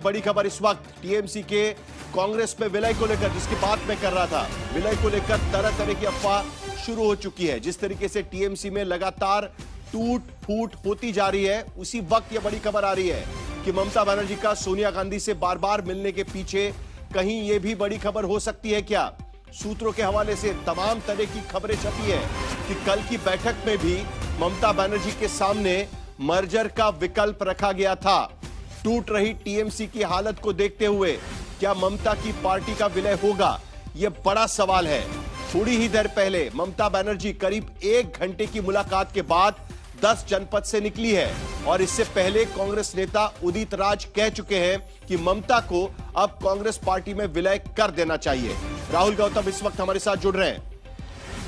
बड़ी खबर इस वक्त टीएमसी के कांग्रेस में विलय को लेकर, जिसकी बात मैं कर रहा था, विलय को लेकर तरह तरह की अफवाह शुरू हो चुकी है। जिस तरीके से टीएमसी में लगातार टूट फूट होती जा रही है, उसी वक्त यह बड़ी खबर आ रही है कि ममता बनर्जी का सोनिया गांधी से बार बार मिलने के पीछे कहीं यह भी बड़ी खबर हो सकती है क्या। सूत्रों के हवाले से तमाम तरह की खबरें छपी है कि कल की बैठक में भी ममता बनर्जी के सामने मर्जर का विकल्प रखा गया था। टूट रही टीएमसी की हालत को देखते हुए क्या ममता की पार्टी का विलय होगा, यह बड़ा सवाल है। थोड़ी ही देर पहले ममता बनर्जी करीब 1 घंटे की मुलाकात के बाद 10 जनपद से निकली है और इससे पहले कांग्रेस नेता उदित राज कह चुके हैं कि ममता को अब कांग्रेस पार्टी में विलय कर देना चाहिए। राहुल गौतम इस वक्त हमारे साथ जुड़ रहे हैं।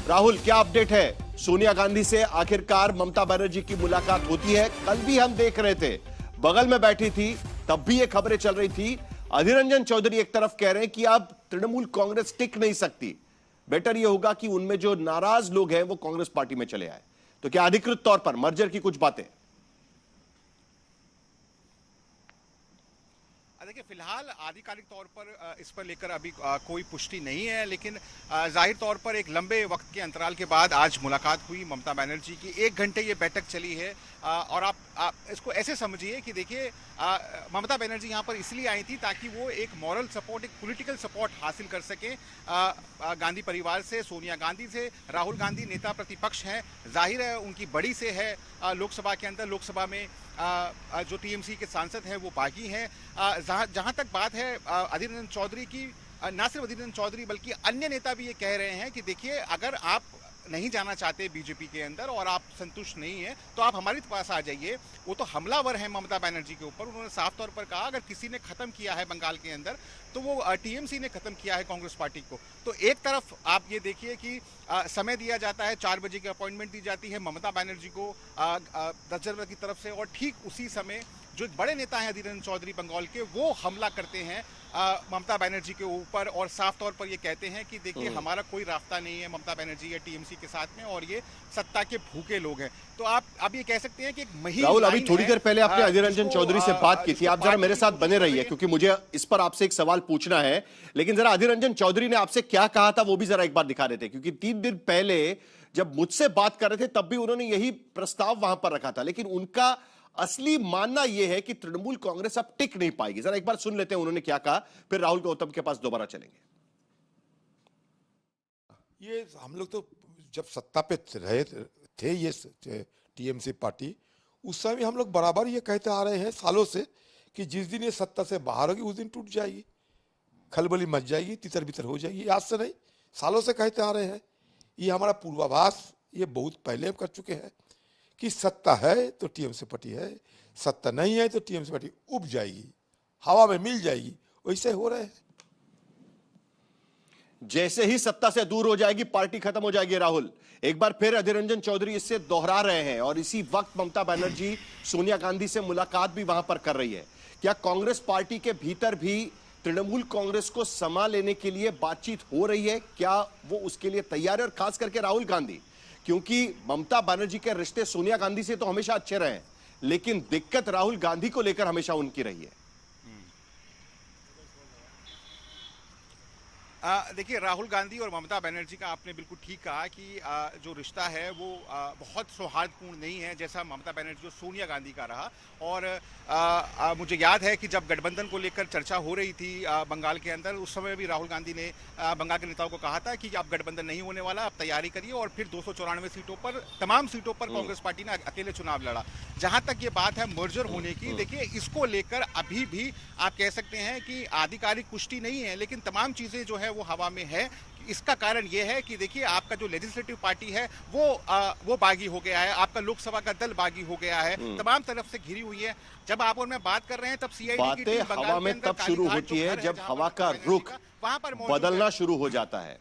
राहुल, क्या अपडेट है? सोनिया गांधी से आखिरकार ममता बनर्जी की मुलाकात होती है। कल भी हम देख रहे थे, बगल में बैठी थी, तब भी ये खबरें चल रही थी। अधीर रंजन चौधरी एक तरफ कह रहे हैं कि अब तृणमूल कांग्रेस टिक नहीं सकती, बेटर ये होगा कि उनमें जो नाराज लोग हैं वो कांग्रेस पार्टी में चले आए। तो क्या अधिकृत तौर पर मर्जर की कुछ बातें? देखिए, फिलहाल आधिकारिक तौर पर इस पर लेकर अभी कोई पुष्टि नहीं है, लेकिन जाहिर तौर पर एक लंबे वक्त के अंतराल के बाद आज मुलाकात हुई ममता बनर्जी की। 1 घंटे ये बैठक चली है और आप इसको ऐसे समझिए कि देखिए, ममता बनर्जी यहाँ पर इसलिए आई थी ताकि वो एक मॉरल सपोर्ट, एक पॉलिटिकल सपोर्ट हासिल कर सकें गांधी परिवार से, सोनिया गांधी से। राहुल गांधी नेता प्रतिपक्ष हैं, जाहिर है उनकी बड़ी से है लोकसभा के अंदर। लोकसभा में जो टीएमसी के सांसद हैं वो बागी हैं। जहां तक बात है अधीर रंजन चौधरी की, ना सिर्फ अधीर रंजन चौधरी बल्कि अन्य नेता भी ये कह रहे हैं कि देखिए, अगर आप नहीं जाना चाहते बीजेपी के अंदर और आप संतुष्ट नहीं है तो आप हमारे पास आ जाइए। वो तो हमलावर है ममता बनर्जी के ऊपर। उन्होंने साफ तौर पर कहा, अगर किसी ने खत्म किया है बंगाल के अंदर तो वो टीएमसी ने खत्म किया है कांग्रेस पार्टी को। तो एक तरफ आप ये देखिए कि समय दिया जाता है, 4 बजे की अपॉइंटमेंट दी जाती है ममता बनर्जी को 10 जनवरी की तरफ से, और ठीक उसी समय जो एक बड़े नेता हैं अधीर रंजन चौधरी बंगाल के, वो हमला करते हैं ममता बनर्जी के ऊपर और साफ तौर पर ये कहते हैं कि देखिए, हमारा कोई रास्ता नहीं है ममता बनर्जी या टीएमसी के साथ में, और ये सत्ता के भूखे लोग हैं। तो आप ये कह सकते हैं कि एक महीन राहुल, अभी थोड़ी देर पहले आपने अधीर रंजन चौधरी से बात की थी। आप जरा मेरे साथ बने रहिए क्योंकि मुझे इस पर आपसे एक सवाल पूछना है। लेकिन जरा अधीर रंजन चौधरी ने आपसे क्या कहा था वो भी जरा एक बार दिखा देते, क्योंकि 3 दिन पहले जब मुझसे बात कर रहे थे तब भी उन्होंने यही प्रस्ताव वहां पर रखा था, लेकिन उनका असली मानना यह है कि तृणमूल कांग्रेस अब टिक नहीं पाएगी। जरा एक बार सुन लेते हैं उन्होंने क्या कहा, फिर राहुल गौतम के पास दोबारा चलेंगे। ये हम लोग तो जब सत्ता पे रहे थे ये टीएमसी पार्टी, उस समय हम लोग बराबर ये कहते आ रहे हैं सालों से कि जिस दिन ये सत्ता से बाहर होगी उस दिन टूट जाएगी, खलबली मच जाएगी, तितर बितर हो जाएगी। आज से नहीं, सालों से कहते आ रहे हैं। ये हमारा पूर्वाभास ये बहुत पहले हम कर चुके हैं कि सत्ता है तो टीएमसी पार्टी है, सत्ता नहीं है तो टीएमसी पार्टी उब जाएगी, हवा में मिल जाएगी। वैसे हो रहे हैं। जैसे ही सत्ता से दूर हो जाएगी पार्टी खत्म हो जाएगी। राहुल, एक बार फिर अधीर रंजन चौधरी इससे दोहरा रहे हैं और इसी वक्त ममता बनर्जी सोनिया गांधी से मुलाकात भी वहां पर कर रही है। क्या कांग्रेस पार्टी के भीतर भी तृणमूल कांग्रेस को समा लेने के लिए बातचीत हो रही है? क्या वो उसके लिए तैयार है? और खास करके राहुल गांधी, क्योंकि ममता बनर्जी के रिश्ते सोनिया गांधी से तो हमेशा अच्छे रहे, लेकिन दिक्कत राहुल गांधी को लेकर हमेशा उनकी रही है। देखिए, राहुल गांधी और ममता बनर्जी का आपने बिल्कुल ठीक कहा कि जो रिश्ता है वो बहुत सौहार्दपूर्ण नहीं है जैसा ममता बनर्जी और सोनिया गांधी का रहा। और मुझे याद है कि जब गठबंधन को लेकर चर्चा हो रही थी बंगाल के अंदर, उस समय भी राहुल गांधी ने बंगाल के नेताओं को कहा था कि अब गठबंधन नहीं होने वाला, अब तैयारी करिए। और फिर 294 सीटों पर, तमाम सीटों पर कांग्रेस पार्टी ने अकेले चुनाव लड़ा। जहां तक ये बात है मर्जर होने की, देखिए, इसको लेकर अभी भी आप कह सकते हैं कि आधिकारिक पुष्टि नहीं है, लेकिन तमाम चीजें जो है वो हवा में है। इसका कारण यह है कि देखिए, आपका जो लेजिस्लेटिव पार्टी है वो बागी हो गया है, आपका लोकसभा का दल बागी हो गया है, तमाम तरफ से घिरी हुई है। जब आप और मैं बात कर रहे हैं तब सीआईडी की टीम हवा में तब शुरू होती है जब हवा का रुख बदलना शुरू हो जाता है।